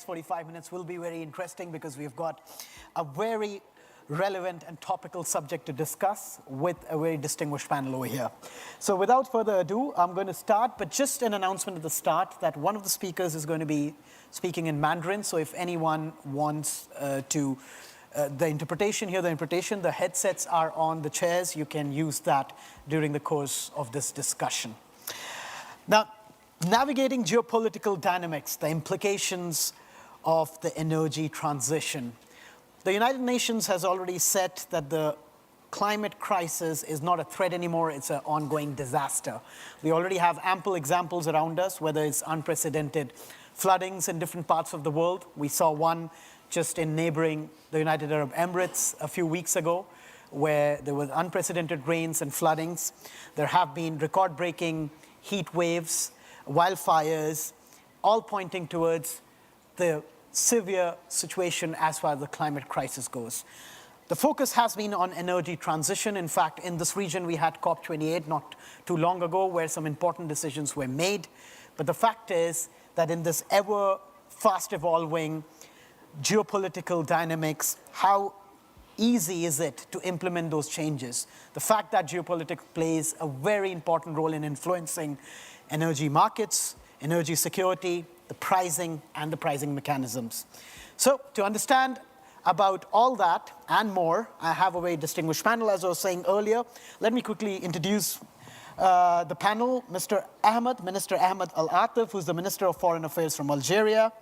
45 minutes will be very interesting because we've got a very relevant and topical subject to discuss with a very distinguished panel over here. So without further ado, I'm going to start, but just an announcement at the start that one of the speakers is going to be speaking in Mandarin. So if anyone wants the interpretation, the headsets are on the chairs. You can use that during the course of this discussion. Now, navigating geopolitical dynamics, the implications of the energy transition. The United Nations has already said that the climate crisis is not a threat anymore, it's an ongoing disaster. We already have ample examples around us, whether it's unprecedented floodings in different parts of the world. We saw one just in neighboring the United Arab Emirates a few weeks ago, where there was unprecedented rains and floodings. There have been record-breaking heat waves, wildfires, all pointing towards the severe situation as far as the climate crisis goes. The focus has been on energy transition. In fact, in this region, we had COP28 not too long ago, where some important decisions were made. But the fact is that in this ever fast evolving geopolitical dynamics, how easy is it to implement those changes? The fact that geopolitics plays a very important role in influencing energy markets, energy security, the pricing, and the pricing mechanisms. So to understand about all that and more, I have a very distinguished panel, as I was saying earlier. Let me quickly introduce the panel. Minister Ahmed Al-Atif, who's the Minister of Foreign Affairs from Algeria.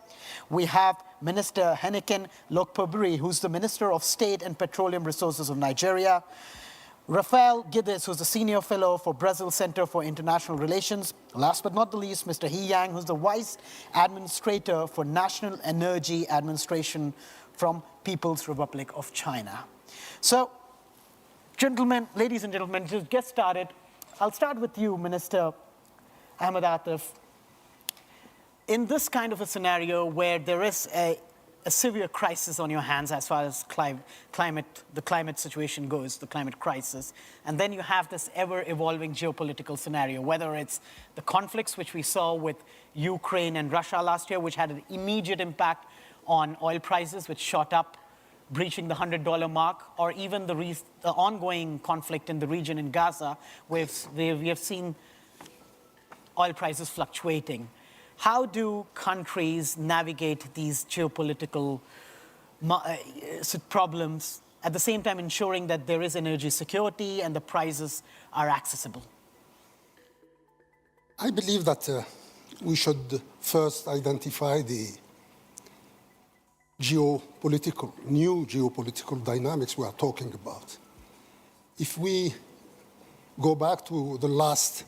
We have Minister Henneken Lokpobiri, who's the Minister of State and Petroleum Resources of Nigeria. Rafael Guedes, who's the Senior Fellow for Brazil Center for International Relations. Last but not the least, Mr. He Yang, who's the Vice Administrator for National Energy Administration from People's Republic of China. So, gentlemen, ladies and gentlemen, to get started, I'll start with you, Minister Ahmed Atif. In this kind of a scenario where there is a severe crisis on your hands as far as the climate situation goes, the climate crisis, and then you have this ever-evolving geopolitical scenario, whether it's the conflicts which we saw with Ukraine and Russia last year, which had an immediate impact on oil prices, which shot up, breaching the $100 mark, or even the ongoing conflict in the region in Gaza, where we have seen oil prices fluctuating. How do countries navigate these geopolitical problems, at the same time ensuring that there is energy security and the prices are accessible? I believe that we should first identify the new geopolitical dynamics we are talking about. If we go back to the last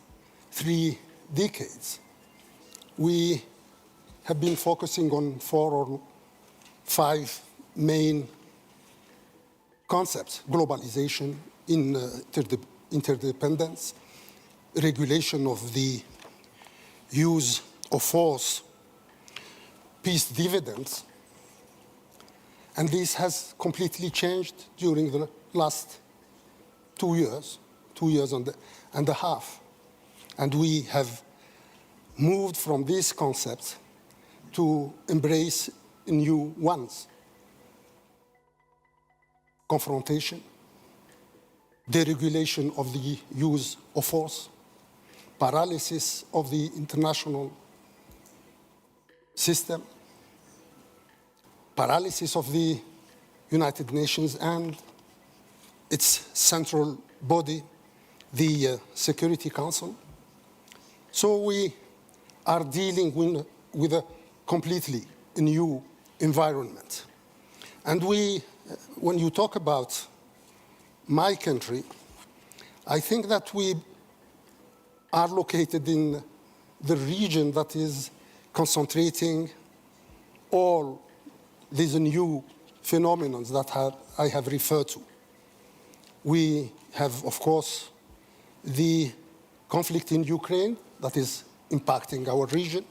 3 decades, we have been focusing on 4 or 5 main concepts: globalization, interdependence, regulation of the use of force, peace dividends. And this has completely changed during the last 2 years and a half. And we have moved from these concepts to embrace new ones: confrontation, deregulation of the use of force, paralysis of the international system, paralysis of the United Nations and its central body, the Security Council. So we are dealing with a completely new environment. And when you talk about my country, I think that we are located in the region that is concentrating all these new phenomena that I have referred to. We have, of course, the conflict in Ukraine that is impacting our region.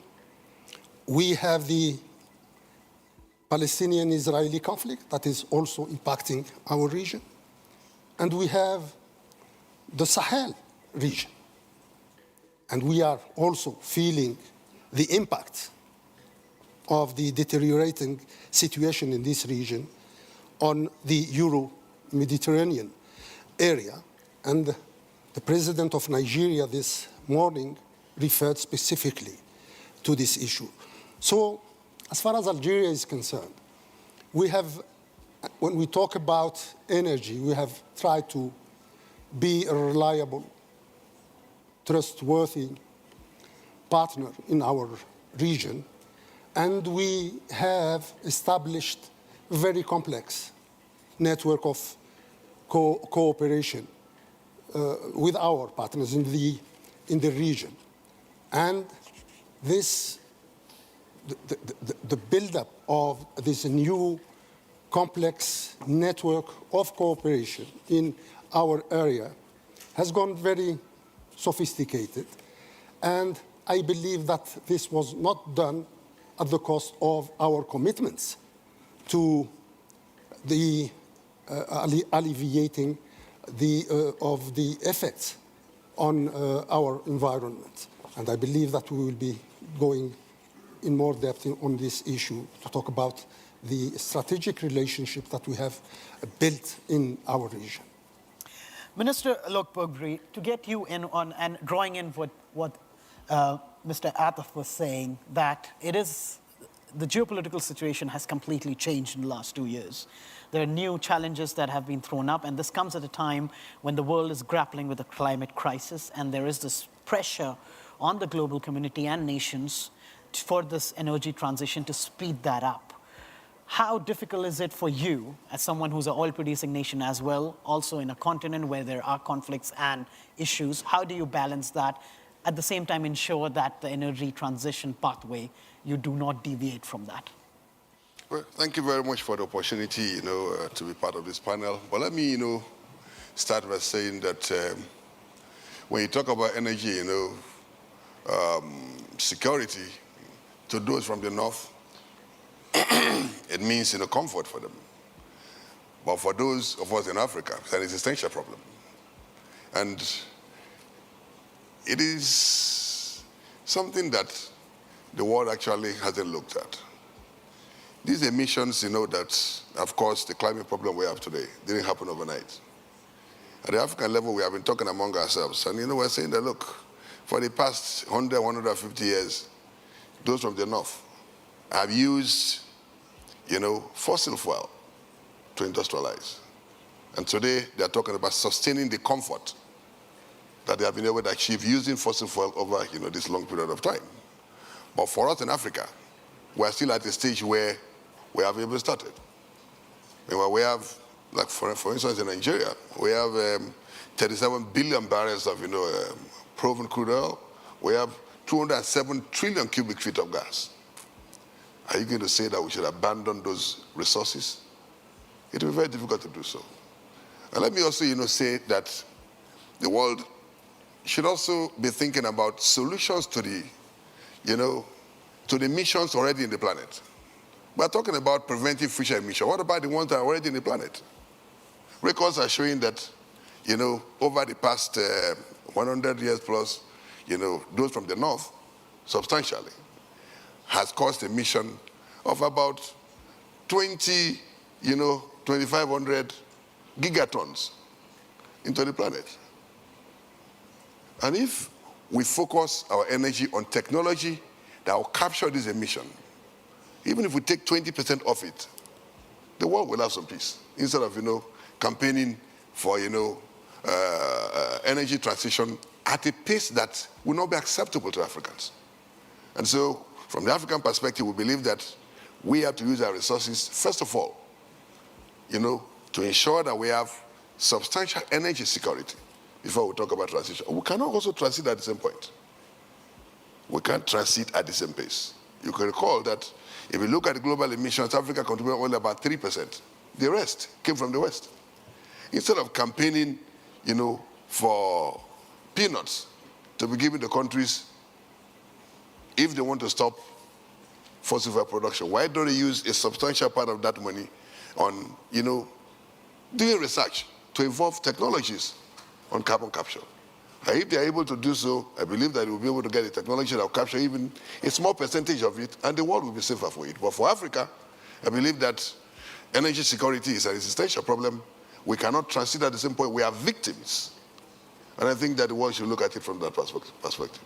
We have the Palestinian-Israeli conflict that is also impacting our region. And we have the Sahel region. And we are also feeling the impact of the deteriorating situation in this region on the Euro-Mediterranean area. And the president of Nigeria this morning referred specifically to this issue. So as far as Algeria is concerned, we have, when we talk about energy, we have tried to be a reliable, trustworthy partner in our region, and we have established a very complex network of cooperation with our partners in the region. And this, the buildup of this new complex network of cooperation in our area has gone very sophisticated, and I believe that this was not done at the cost of our commitments to the alleviating of the effects on our environment. And I believe that we will be going in more depth on this issue to talk about the strategic relationship that we have built in our region. Minister Lokpogri, to get you in on and drawing in what Mr. Ataf was saying, that it is the geopolitical situation has completely changed in the last 2 years. There are new challenges that have been thrown up, and this comes at a time when the world is grappling with a climate crisis, and there is this pressure on the global community and nations for this energy transition to speed that up. How difficult is it for you, as someone who's an oil-producing nation as well, also in a continent where there are conflicts and issues? How do you balance that, at the same time ensure that the energy transition pathway, you do not deviate from that? Well, thank you very much for the opportunity, to be part of this panel. But let me, start by saying that when you talk about energy, security to those from the north, it means comfort for them. But for those of us in Africa, it's an existential problem. And it is something that the world actually hasn't looked at. These emissions, that, of course, the climate problem we have today didn't happen overnight. At the African level, we have been talking among ourselves. And, we're saying that, look, for the past 100, 150 years, those from the north have used, fossil fuel to industrialize. And today, they're talking about sustaining the comfort that they have been able to achieve using fossil fuel over, this long period of time. But for us in Africa, we're still at a stage where we haven't even started. We have, like for instance, in Nigeria, we have 37 billion barrels of, proven crude oil. We have 207 trillion cubic feet of gas. Are you going to say that we should abandon those resources? It will be very difficult to do so. And let me also, say that the world should also be thinking about solutions to the, to the emissions already in the planet. We're talking about preventing future emissions. What about the ones that are already in the planet? Records are showing that, over the past 100 years plus, those from the north, substantially, has caused emission of about 2,500 gigatons into the planet. And if we focus our energy on technology that will capture this emission, even if we take 20% of it, the world will have some peace. Instead of, campaigning for, energy transition at a pace that will not be acceptable to Africans. And so, from the African perspective, we believe that we have to use our resources, first of all, to ensure that we have substantial energy security before we talk about transition. We cannot also transit at the same point. We can't transit at the same pace. You can recall that if you look at the global emissions, Africa contributed only about 3%. The rest came from the West. Instead of campaigning, for peanuts to be given to countries if they want to stop fossil fuel production, why don't they use a substantial part of that money on, doing research to evolve technologies on carbon capture? If they are able to do so, I believe that we'll be able to get a technology that will capture even a small percentage of it, and the world will be safer for it. But for Africa, I believe that energy security is an existential problem. We cannot transit at the same point. We are victims. And I think that the world should look at it from that perspective.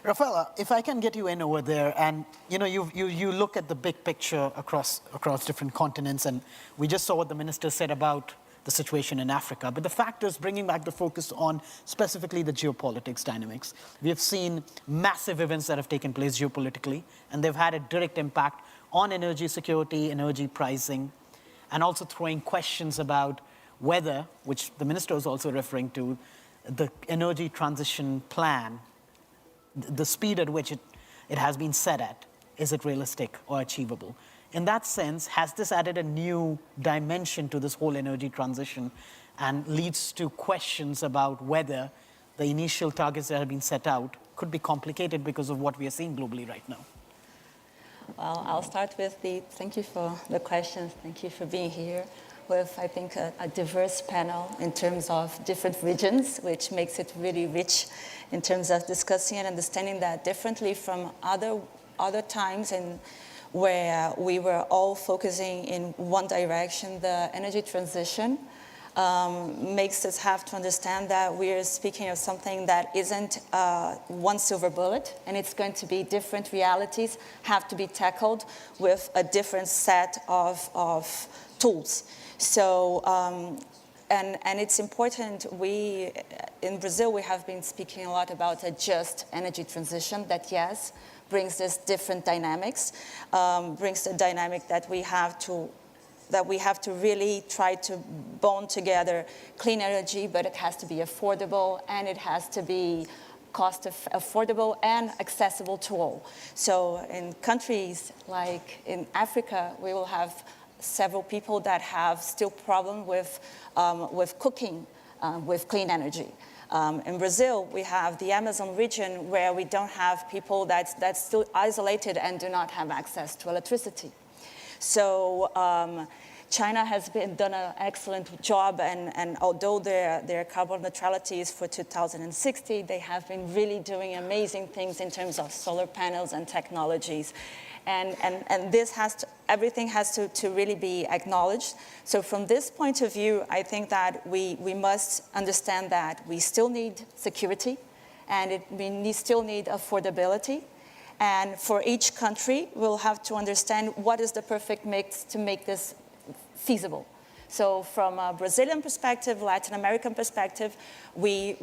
Rafaela, if I can get you in over there, and you look at the big picture across different continents, and we just saw what the minister said about the situation in Africa. But the fact is, bringing back the focus on specifically the geopolitics dynamics, we have seen massive events that have taken place geopolitically, and they've had a direct impact on energy security, energy pricing, and also throwing questions about whether, which the minister was also referring to, the energy transition plan, the speed at which it has been set at, is it realistic or achievable? In that sense, has this added a new dimension to this whole energy transition and leads to questions about whether the initial targets that have been set out could be complicated because of what we are seeing globally right now? Well, I'll start with thank you for the questions. Thank you for being here with, I think, a diverse panel in terms of different regions, which makes it really rich in terms of discussing and understanding that differently from other times and where we were all focusing in one direction. The energy transition makes us have to understand that we are speaking of something that isn't one silver bullet, and it's going to be different realities have to be tackled with a different set of tools. So, and it's important, in Brazil, we have been speaking a lot about a just energy transition that, yes, brings this different dynamics, brings the dynamic that we have to really try to bond together clean energy, but it has to be affordable, and it has to be affordable and accessible to all. So in countries like in Africa, we will have several people that have still problem with cooking with clean energy. In Brazil, we have the Amazon region where we don't have people that's still isolated and do not have access to electricity. So China has done an excellent job, and although their carbon neutrality is for 2060, they have been really doing amazing things in terms of solar panels and technologies. And this everything has to really be acknowledged. So from this point of view, I think that we must understand that we still need security, and we still need affordability. And for each country, we'll have to understand what is the perfect mix to make this feasible. So from a Brazilian perspective, Latin American perspective, we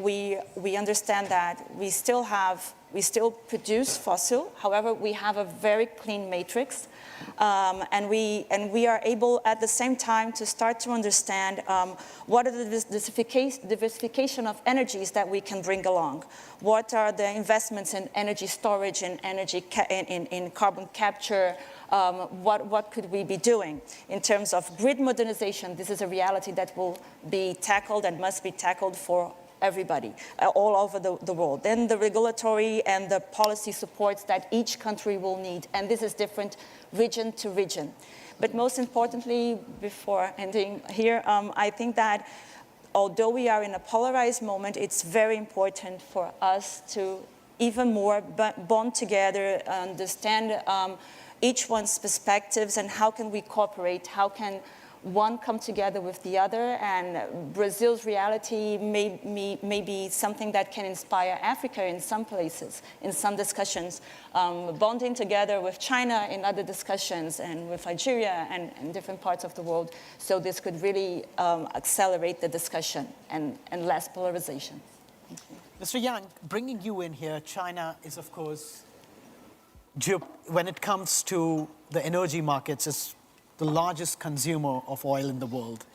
understand that we still produce fossil. However, we have a very clean matrix, and we are able at the same time to start to understand what are the diversification of energies that we can bring along. What are the investments in energy storage and in carbon capture? What could we be doing in terms of grid modernization? This is a reality that will be tackled and must be tackled for everybody, all over the world. Then the regulatory and the policy supports that each country will need, and this is different region to region. But most importantly, before ending here, I think that although we are in a polarized moment, it's very important for us to even more bond together, understand each one's perspectives, and how can we cooperate, how can one come together with the other, and Brazil's reality may be something that can inspire Africa in some places, in some discussions, bonding together with China in other discussions, and with Nigeria and different parts of the world. So this could really accelerate the discussion and less polarization. Thank you. Mr. Yang, bringing you in here, China is, of course, when it comes to the energy markets, is the largest consumer of oil in the world.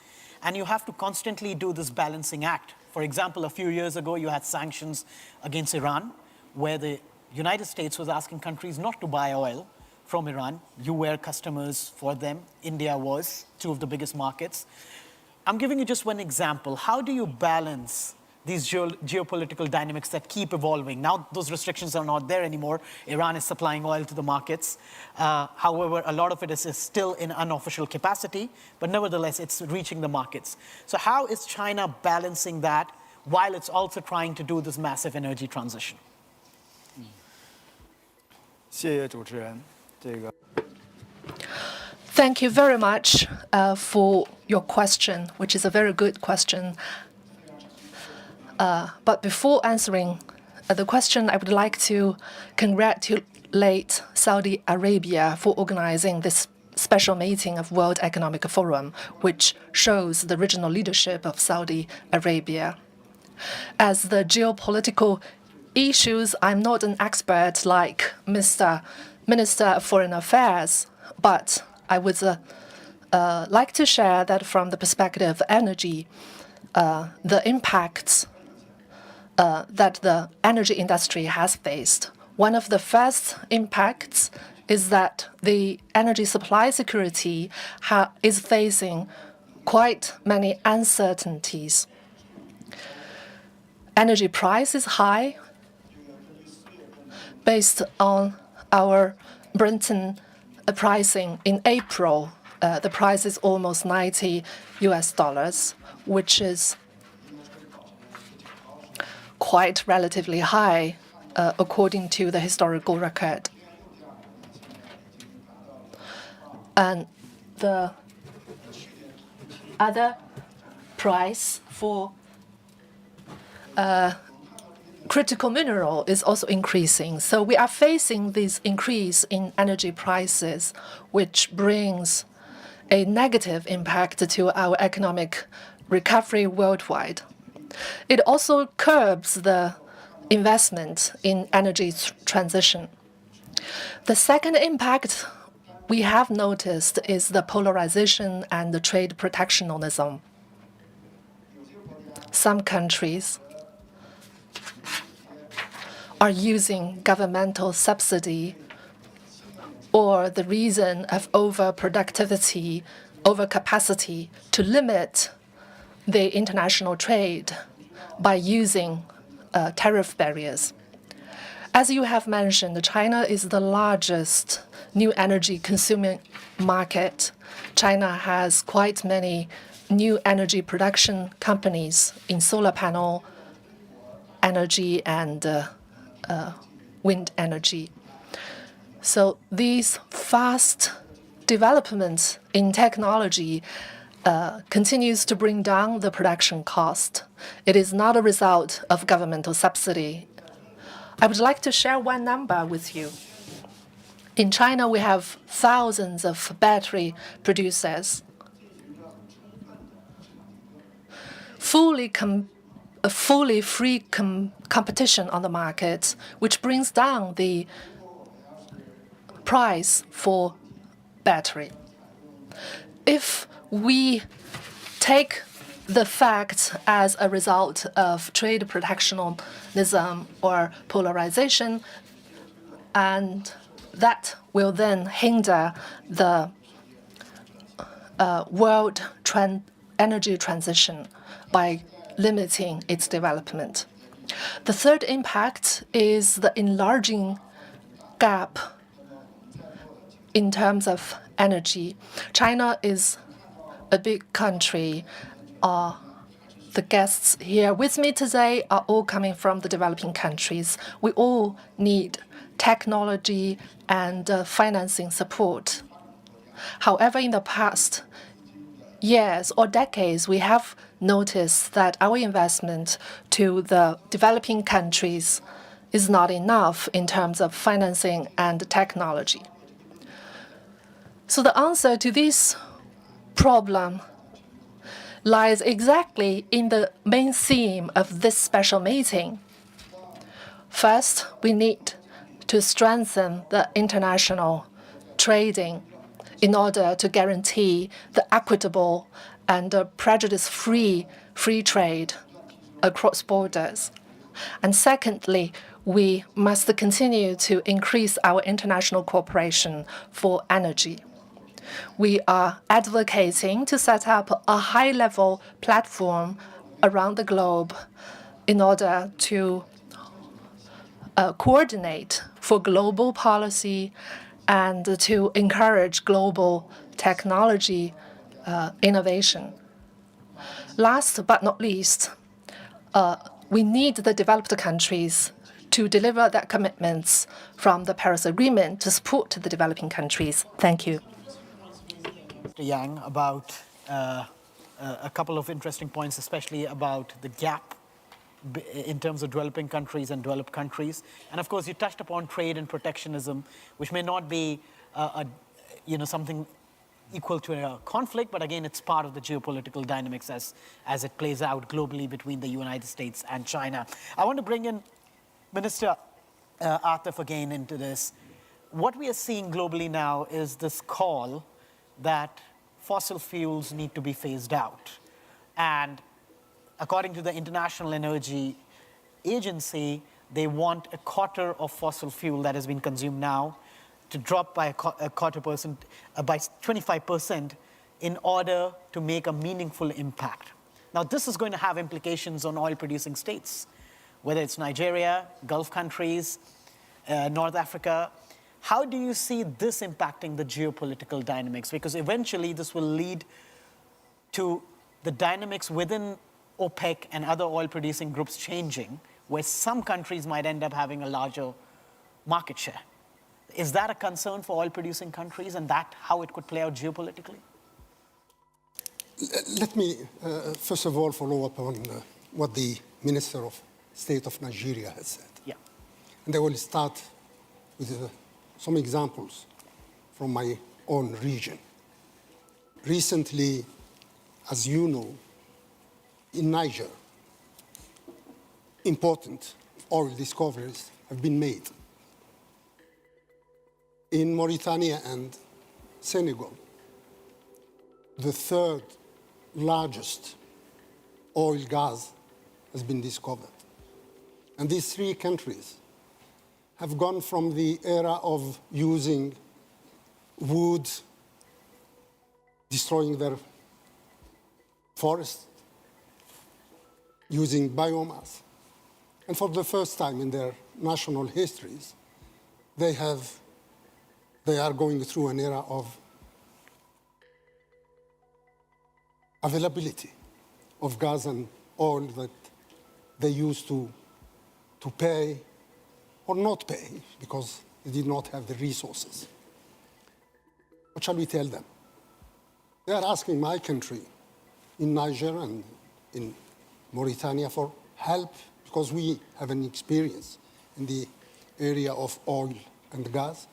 And you have to constantly do this balancing act. For example, a few years ago, you had sanctions against Iran, where the United States was asking countries not to buy oil from Iran. You were customers for them. India was, two of the biggest markets. I'm giving you just one example. How do you balance these geopolitical dynamics that keep evolving? Now, those restrictions are not there anymore. Iran is supplying oil to the markets. However, a lot of it is still in unofficial capacity, but nevertheless, it's reaching the markets. So how is China balancing that while it's also trying to do this massive energy transition? 谢谢主持人。Thank you very much for your question, which is a very good question. But before answering the question, I would like to congratulate Saudi Arabia for organizing this special meeting of World Economic Forum, which shows the regional leadership of Saudi Arabia. As the geopolitical issues, I'm not an expert like Mr. Minister of Foreign Affairs, but I would like to share that from the perspective of energy, the impacts that the energy industry has faced. One of the first impacts is that the energy supply security is facing quite many uncertainties. Energy price is high. Based on our Brent pricing in April, the price is almost $90, which is quite relatively high according to the historical record. And the other price for critical mineral is also increasing. So we are facing this increase in energy prices, which brings a negative impact to our economic recovery worldwide. It also curbs the investment in energy transition. The second impact we have noticed is the polarization and the trade protectionism. Some countries are using governmental subsidy or the reason of overproductivity, overcapacity to limit the international trade by using tariff barriers. As you have mentioned, China is the largest new energy consuming market. China has quite many new energy production companies in solar panel energy and wind energy. So these fast developments in technology continues to bring down the production cost. It is not a result of governmental subsidy. I would like to share one number with you. In China, we have thousands of battery producers. Fully free competition on the market, which brings down the price for battery. If we take the fact as a result of trade protectionism or polarization, and that will then hinder the world energy transition by limiting its development. The third impact is the enlarging gap in terms of energy. China is a big country. The guests here with me today are all coming from the developing countries. We all need technology and financing support. However, in the past years or decades, we have noticed that our investment to the developing countries is not enough in terms of financing and technology. So the answer to this problem lies exactly in the main theme of this special meeting. First, we need to strengthen the international trading in order to guarantee the equitable and prejudice-free free trade across borders. And secondly, we must continue to increase our international cooperation for energy. We are advocating to set up a high-level platform around the globe in order to coordinate for global policy and to encourage global technology innovation. Last but not least, we need the developed countries to deliver their commitments from the Paris Agreement to support the developing countries. Thank you. Mr. Yang, about a couple of interesting points, especially about the gap in terms of developing countries and developed countries. And of course, you touched upon trade and protectionism, which may not be something equal to a conflict, but again, it's part of the geopolitical dynamics as it plays out globally between the United States and China. I want to bring in Minister Atif again into this. What we are seeing globally now is this call that fossil fuels need to be phased out. And according to the International Energy Agency, they want a quarter of fossil fuel that has been consumed now to drop by a quarter percent, by 25% in order to make a meaningful impact. Now, this is going to have implications on oil-producing states, whether it's Nigeria, Gulf countries, North Africa. How do you see this impacting the geopolitical dynamics? Because eventually this will lead to the dynamics within OPEC and other oil-producing groups changing, where some countries might end up having a larger market share. Is that a concern for oil-producing countries, and that how it could play out geopolitically? Let me, first of all, follow up on what the Minister of State of Nigeria has said. Yeah. And I will start with some examples from my own region. Recently, as you know, in Niger, important oil discoveries have been made. In Mauritania and Senegal, the third largest oil gas has been discovered. And these three countries have gone from the era of using wood, destroying their forests, using biomass. And for the first time in their national histories, they are going through an era of availability of gas and oil that they used to pay or not pay because they did not have the resources. What shall we tell them? They are asking my country in Niger and in Mauritania for help because we have an experience in the area of oil and gas.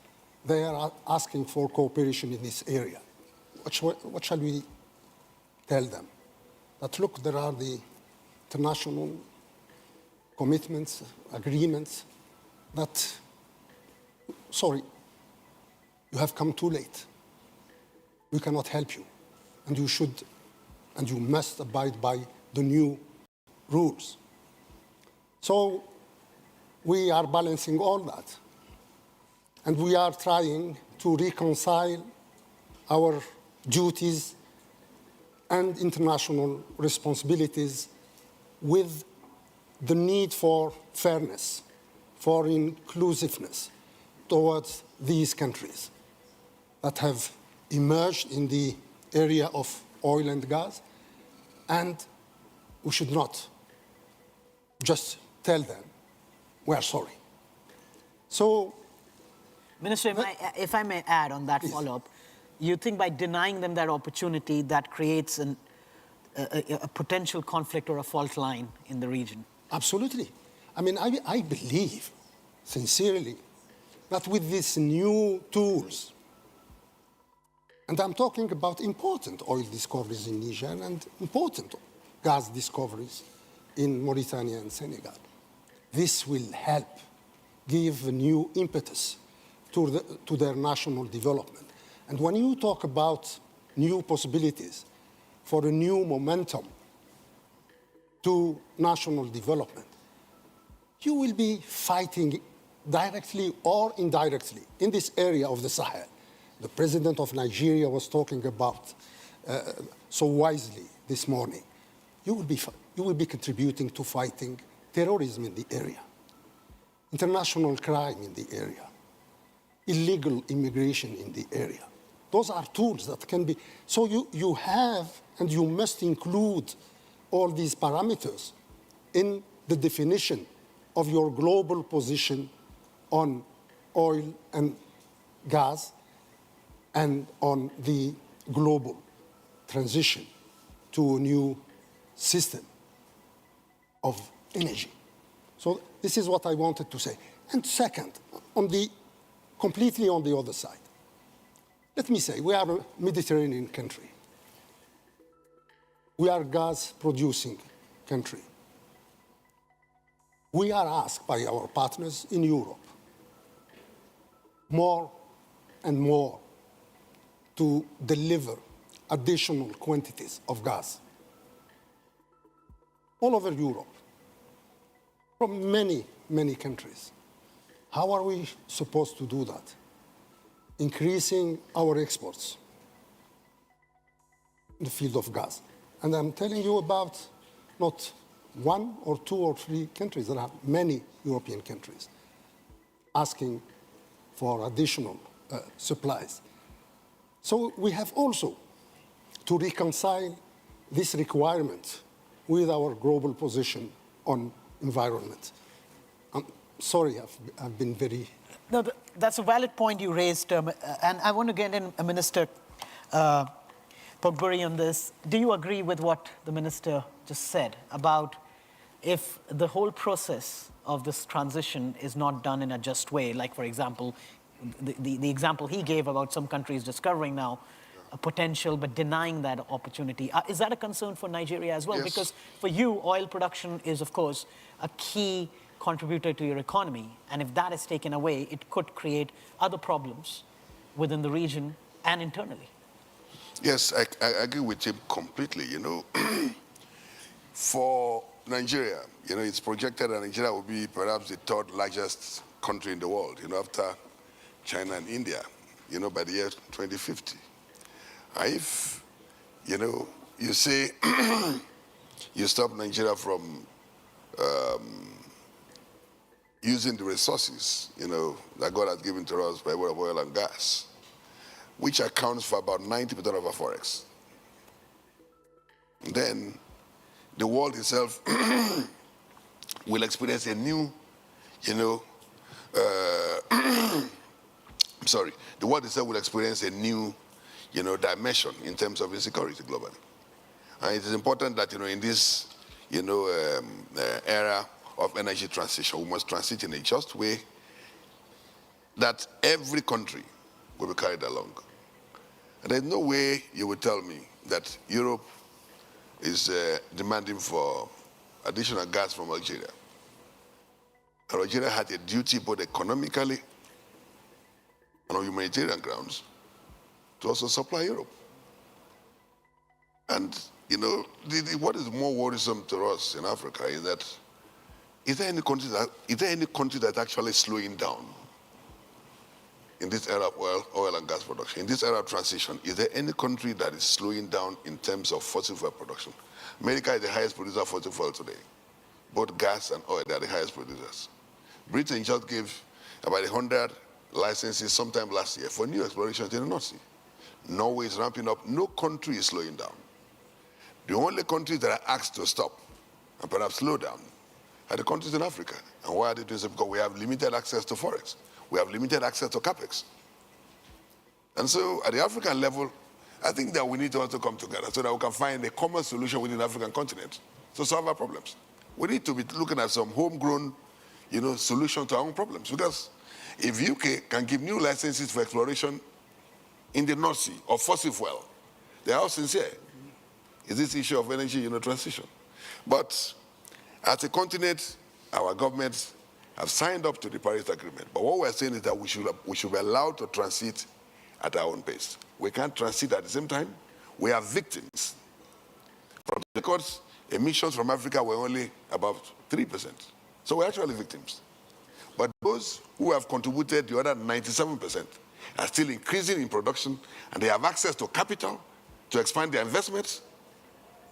They are asking for cooperation in this area. What shall we tell them? That look, there are the international commitments, agreements that, sorry, you have come too late. We cannot help you. And you should, and you must abide by the new rules. So we are balancing all that. And we are trying to reconcile our duties and international responsibilities with the need for fairness, for inclusiveness towards these countries that have emerged in the area of oil and gas. And we should not just tell them, we're sorry. So, Minister, if I may add on that follow-up, you think by denying them that opportunity, that creates a potential conflict or a fault line in the region? Absolutely. I mean, I believe sincerely that with these new tools, and I'm talking about important oil discoveries in Niger and important gas discoveries in Mauritania and Senegal, this will help give a new impetus to their national development. And when you talk about new possibilities for a new momentum to national development, you will be fighting directly or indirectly in this area of the Sahel. The president of Nigeria was talking about so wisely this morning. You will be contributing to fighting terrorism in the area, international crime in the area, illegal immigration in the area. Those are tools that can be, so you have and you must include all these parameters in the definition of your global position on oil and gas and on the global transition to a new system of energy. So this is what I wanted to say. And second, completely on the other side, let me say we are a Mediterranean country. We are a gas-producing country. We are asked by our partners in Europe more and more to deliver additional quantities of gas all over Europe, from many, many countries. How are we supposed to do that? Increasing our exports in the field of gas. And I'm telling you about not one or two or three countries. There are many European countries asking for additional supplies. So we have also to reconcile this requirement with our global position on environment. I'm sorry, I've been very... No, that's a valid point you raised, and I want to get in Minister Pogburi on this. Do you agree with what the minister just said about if the whole process of this transition is not done in a just way, like, for example, the example he gave about some countries discovering now a potential but denying that opportunity. Is that a concern for Nigeria as well? Yes. Because for you, oil production is, of course, a key contributor to your economy. And if that is taken away, it could create other problems within the region and internally. Yes, I agree with him completely. For Nigeria, it's projected that Nigeria will be perhaps the third largest country in the world, after China and India, by the year 2050. If, you say you stop Nigeria from using the resources, that God has given to us by way of oil and gas, which accounts for about 90% of our forex, then the world itself will experience a new, the world itself will experience a new, dimension in terms of insecurity globally. And it is important that, in this, era of energy transition, we must transit in a just way that every country will be carried along. And there's no way you would tell me that Europe is demanding for additional gas from Algeria. And Algeria had a duty both economically and on humanitarian grounds to also supply Europe. And, what is more worrisome to us in Africa is that is there any country that's actually slowing down in this era of oil and gas production, in this era of transition? Is there any country that is slowing down in terms of fossil fuel production? America is the highest producer of fossil fuel today. Both gas and oil, they are the highest producers. Britain just gave about 100 licenses sometime last year for new explorations in the North Sea. Norway is ramping up. No country is slowing down. The only countries that are asked to stop and perhaps slow down are the countries in Africa. And why are they doing so? Because we have limited access to forex. We have limited access to capex. And so at the African level, I think that we need to also come together so that we can find a common solution within the African continent to solve our problems. We need to be looking at some homegrown, solution to our own problems. Because if UK can give new licenses for exploration in the North Sea of fossil fuel, they are all sincere. Is this issue of energy, transition? But as a continent, our governments have signed up to the Paris Agreement. But what we're saying is that we should be allowed to transit at our own pace. We can't transit at the same time. We are victims. From the records, emissions from Africa were only about 3%. So we're actually victims. But those who have contributed the other 97% are still increasing in production, and they have access to capital to expand their investments.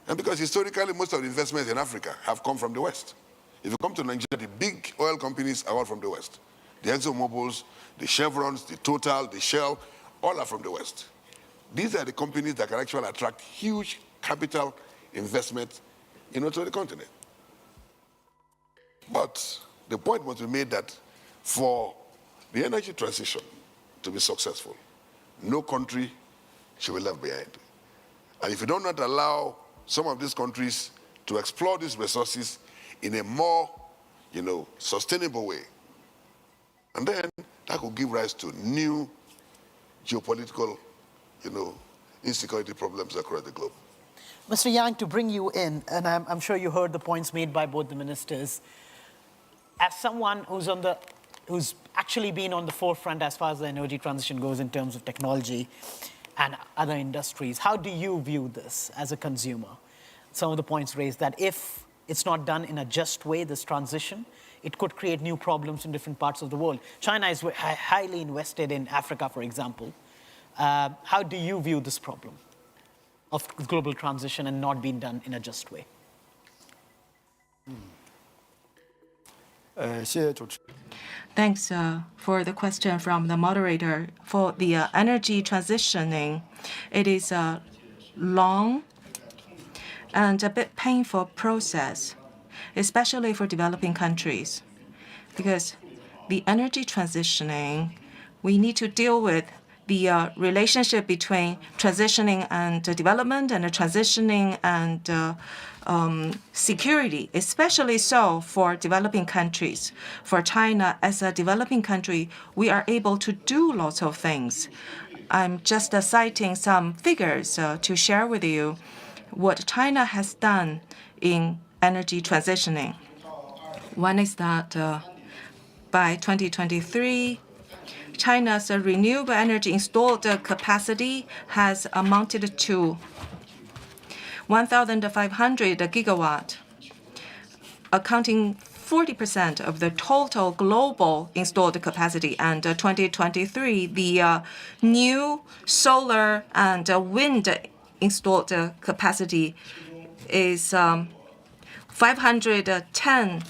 And because historically, most of the investments in Africa have come from the West. If you come to Nigeria, the big oil companies are all from the West. The ExxonMobils, the Chevrons, the Total, the Shell, all are from the West. These are the companies that can actually attract huge capital investment, to the continent. But the point was made that for the energy transition to be successful, no country should be left behind. And if you do not allow some of these countries to explore these resources in a more, sustainable way, and then that could give rise to new geopolitical, insecurity problems across the globe. Mr. Yang, to bring you in, and I'm sure you heard the points made by both the ministers. As someone who's actually been on the forefront as far as the energy transition goes in terms of technology and other industries, how do you view this as a consumer? Some of the points raised that if it's not done in a just way, this transition, it could create new problems in different parts of the world. China is highly invested in Africa, for example. How do you view this problem of global transition and not being done in a just way? 谢谢主持人。 Thanks for the question from the moderator. For the energy transitioning, it is a long and a bit painful process, especially for developing countries, because the energy transitioning, we need to deal with the relationship between transitioning and development, and transitioning and security, especially so for developing countries. For China, as a developing country, we are able to do lots of things. I'm just citing some figures to share with you what China has done in energy transitioning. One is that by 2023, China's renewable energy installed capacity has amounted to 1,500 gigawatt, accounting 40% of the total global installed capacity. And 2023, the new solar and wind installed capacity is 510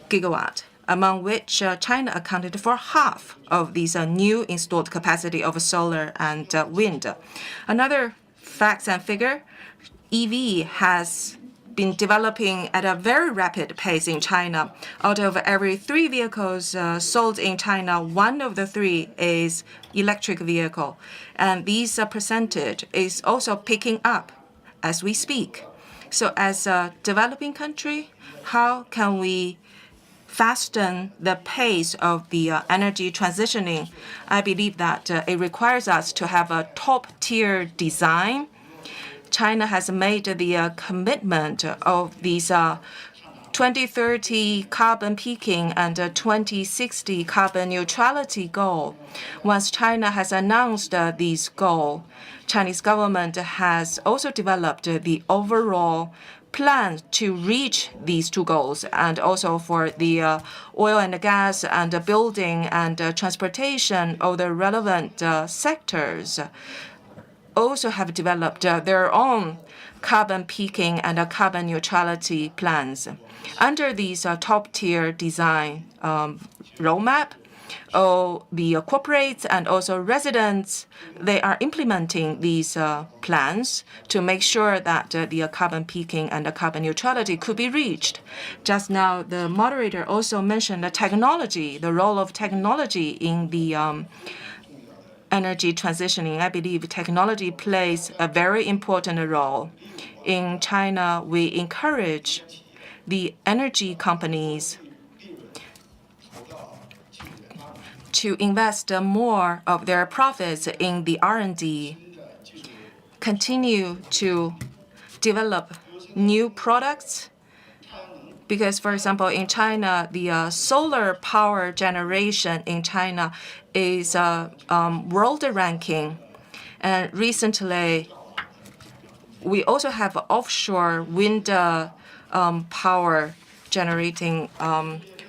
gigawatt, among which China accounted for half of these new installed capacity of solar and wind. Another facts and figure, EV has been developing at a very rapid pace in China. Out of every 3 vehicles sold in China, 1 of the 3 is electric vehicle. And this percentage is also picking up as we speak. So as a developing country, how can we fasten the pace of the energy transitioning? I believe that it requires us to have a top-tier design. China has made the commitment of these 2030 carbon peaking and 2060 carbon neutrality goal. Once China has announced this goal, Chinese government has also developed the overall plan to reach these 2 goals, and also for the oil and gas and building and transportation of the relevant sectors also have developed their own carbon peaking and carbon neutrality plans. Under these top-tier design roadmap, the corporates and also residents, they are implementing these plans to make sure that the carbon peaking and the carbon neutrality could be reached. Just now, the moderator also mentioned the technology, the role of technology in the energy transitioning. I believe technology plays a very important role. In China, we encourage the energy companies to invest more of their profits in the R&D, continue to develop new products. Because, for example, in China, the solar power generation in China is world ranking. And recently, we also have offshore wind power generating,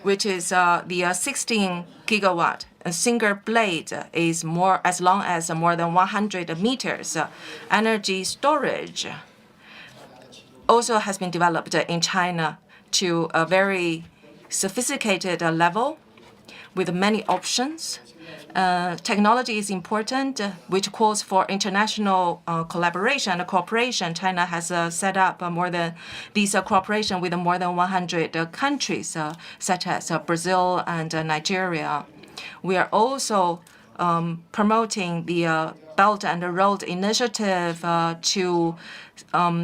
which is the 16 gigawatt. A single blade is as long as more than 100 meters. Energy storage also has been developed in China to a very sophisticated level with many options. Technology is important, which calls for international collaboration and cooperation. China has set up cooperation with more than 100 countries, such as Brazil and Nigeria. We are also promoting the Belt and Road Initiative to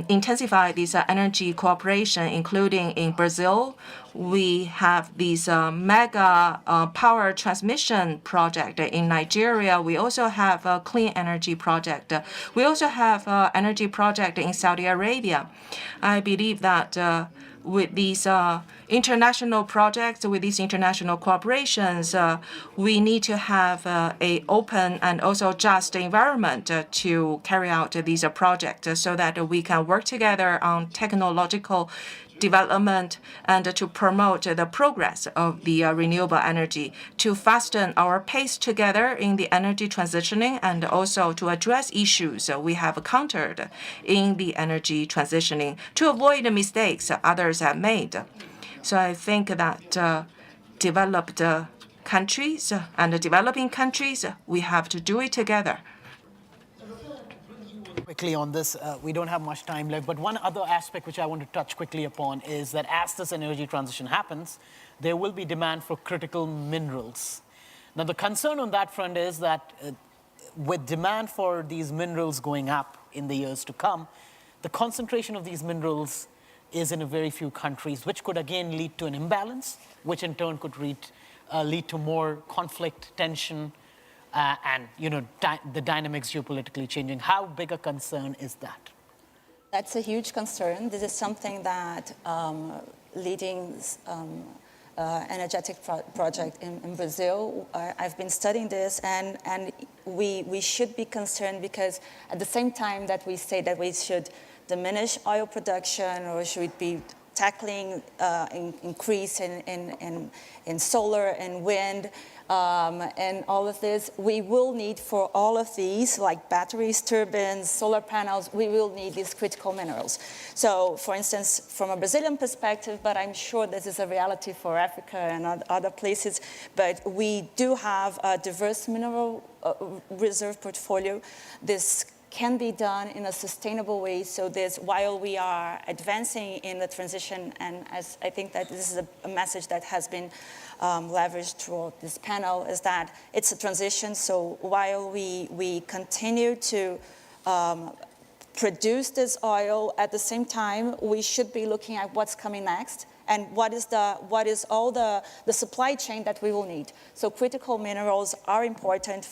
intensify this energy cooperation, including in Brazil. We have this mega power transmission project in Nigeria. We also have a clean energy project. We also have an energy project in Saudi Arabia. I believe that with these international projects, with these international cooperations, we need to have an open and also just environment to carry out these projects so that we can work together on technological development and to promote the progress of the renewable energy, to fasten our pace together in the energy transitioning and also to address issues we have encountered in the energy transitioning, to avoid the mistakes others have made. So I think that developed countries and developing countries, we have to do it together. Quickly on this, we don't have much time left, but one other aspect which I want to touch quickly upon is that as this energy transition happens, there will be demand for critical minerals. Now, the concern on that front is that with demand for these minerals going up in the years to come, the concentration of these minerals is in a very few countries, which could again lead to an imbalance, which in turn could lead to more conflict, tension, and the dynamics geopolitically changing. How big a concern is that? That's a huge concern. This is something that leading energetic project in Brazil, I've been studying this, and we should be concerned because at the same time that we say that we should diminish oil production or should be tackling increase in solar and wind, and all of this, we will need for all of these, like batteries, turbines, solar panels, we will need these critical minerals. So, for instance, from a Brazilian perspective, but I'm sure this is a reality for Africa and other places, but we do have a diverse mineral reserve portfolio. This can be done in a sustainable way. So while we are advancing in the transition, and as I think that this is a message that has been leveraged throughout this panel, is that it's a transition. So while we continue to produce this oil, at the same time, we should be looking at what's coming next and what is all the supply chain that we will need. So critical minerals are important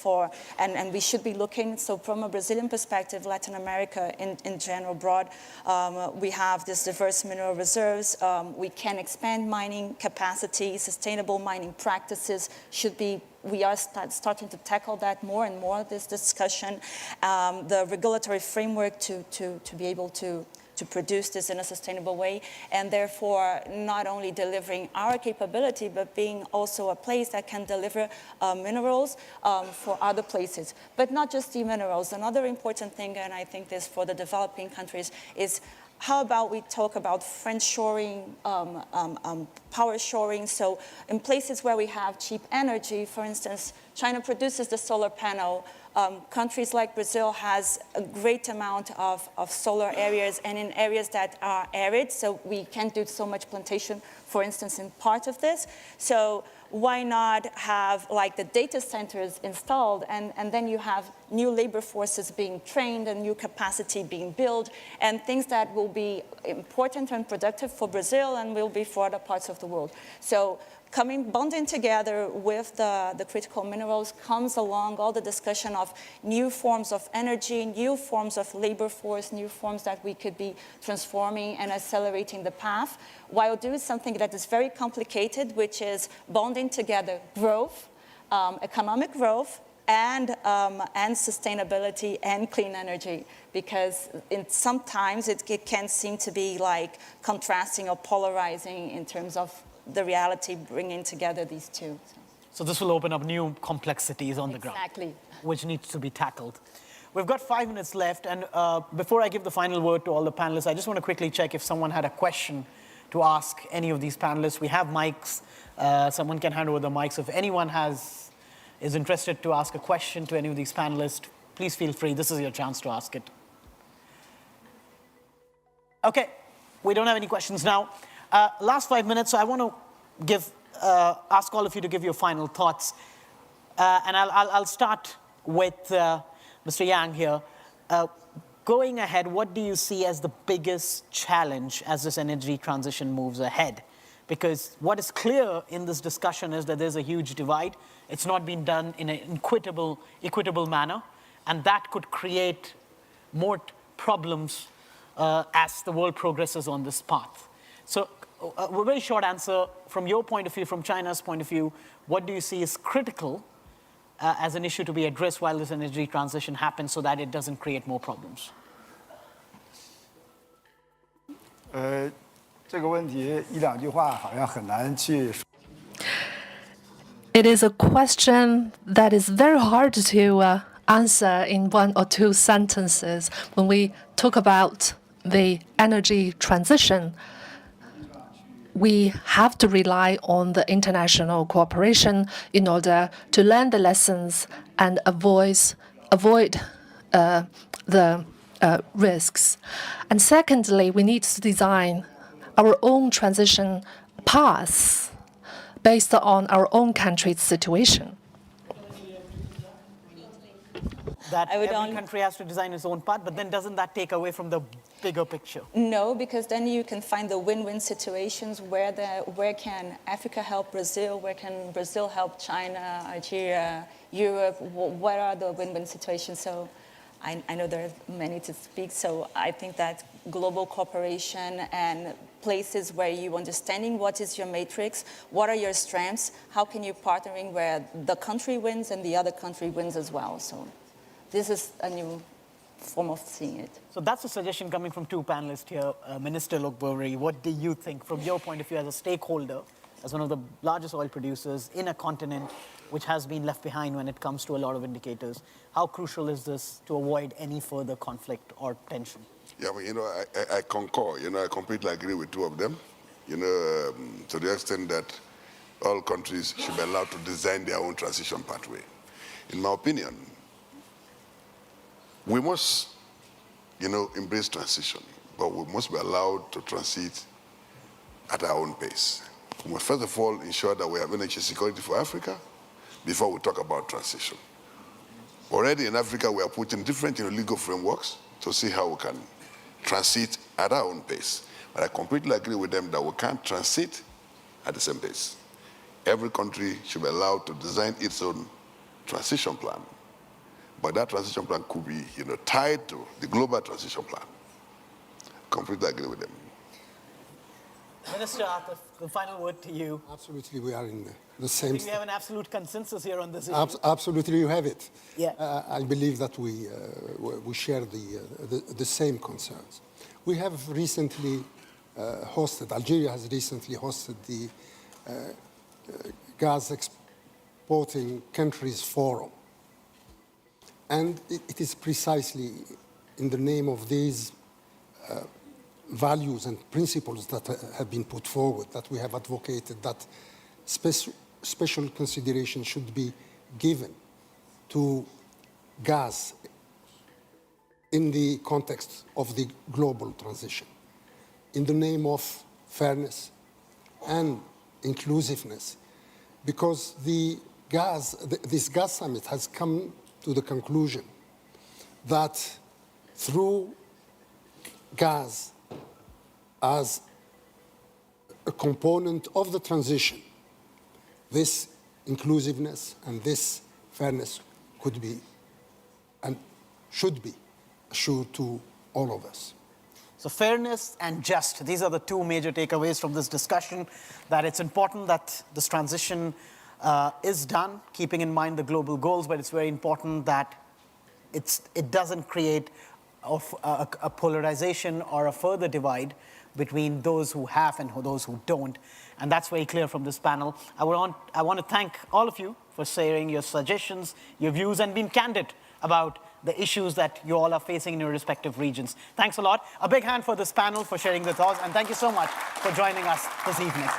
and we should be looking, so from a Brazilian perspective, Latin America in general broad, we have this diverse mineral reserves. We can expand mining capacity, sustainable mining practices we are starting to tackle that more and more, this discussion. The regulatory framework to be able to produce this in a sustainable way, and therefore not only delivering our capability, but being also a place that can deliver minerals for other places. But not just the minerals. Another important thing, and I think this for the developing countries, is how about we talk about friendshoring, power shoring? So in places where we have cheap energy, for instance, China produces the solar panel. Countries like Brazil has a great amount of solar areas, and in areas that are arid, so we can't do so much plantation, for instance, in part of this. So why not have like the data centers installed, and then you have new labor forces being trained and new capacity being built, and things that will be important and productive for Brazil and will be for other parts of the world. So bonding together with the critical minerals comes along all the discussion of new forms of energy, new forms of labor force, new forms that we could be transforming and accelerating the path, while doing something that is very complicated, which is bonding together growth, economic growth, and sustainability and clean energy, because sometimes it can seem to be like contrasting or polarizing in terms of the reality bringing together these two. So this will open up new complexities on the ground. Exactly. Which needs to be tackled. We've got 5 minutes left, and before I give the final word to all the panelists, I just want to quickly check if someone had a question to ask any of these panelists. We have mics. Someone can hand over the mics. If anyone has is interested to ask a question to any of these panelists, please feel free. This is your chance to ask it. Okay, we don't have any questions now. Last 5 minutes, so I want to ask all of you to give your final thoughts. And I'll start with Mr. Yang here. Going ahead, what do you see as the biggest challenge as this energy transition moves ahead? Because what is clear in this discussion is that there's a huge divide. It's not been done in an equitable manner, and that could create more problems as the world progresses on this path. So a very short answer, from your point of view, from China's point of view, what do you see is critical as an issue to be addressed while this energy transition happens so that it doesn't create more problems? 这个问题一两句话好像很难去。It is a question that is very hard to answer in 1 or 2 sentences. When we talk about the energy transition, we have to rely on the international cooperation in order to learn the lessons and avoid the risks. And secondly, we need to design our own transition paths based on our own country's situation. That every country has to design its own path, but then doesn't that take away from the bigger picture? No, because then you can find the win-win situations where can Africa help Brazil, where can Brazil help China, Algeria, Europe, what are the win-win situations? So I know there are many to speak, so I think that global cooperation and places where you understanding what is your matrix, what are your strengths, how can you partnering where the country wins and the other country wins as well. So this is a new form of seeing it. So that's a suggestion coming from 2 panelists here. Minister Lokboweri, what do you think from your point of view as a stakeholder, as one of the largest oil producers in a continent which has been left behind when it comes to a lot of indicators? How crucial is this to avoid any further conflict or tension? Yeah, well, I concur. I completely agree with 2 of them. To the extent that all countries should be allowed to design their own transition pathway. In my opinion, we must, embrace transition, but we must be allowed to transit at our own pace. We must first of all ensure that we have energy security for Africa before we talk about transition. Already in Africa, we are putting different legal frameworks to see how we can transit at our own pace. But I completely agree with them that we can't transit at the same pace. Every country should be allowed to design its own transition plan. But that transition plan could be tied to the global transition plan. Completely agree with them. Minister Atif, the final word to you. Absolutely, we are in the same. We have an absolute consensus here on this issue. Absolutely, you have it. Yeah. I believe that we share the same concerns. We have recently Algeria has recently hosted the Gas Exporting Countries Forum. And it is precisely in the name of these values and principles that have been put forward that we have advocated that special consideration should be given to gas in the context of the global transition, in the name of fairness and inclusiveness, because this gas summit has come to the conclusion that through gas as a component of the transition, this inclusiveness and this fairness could be and should be assured to all of us. So fairness and just, these are the 2 major takeaways from this discussion, that it's important that this transition is done, keeping in mind the global goals, but it's very important that it doesn't create a polarization or a further divide between those who have and those who don't. And that's very clear from this panel. I want to thank all of you for sharing your suggestions, your views, and being candid about the issues that you all are facing in your respective regions. Thanks a lot. A big hand for this panel for sharing their thoughts, and thank you so much for joining us this evening.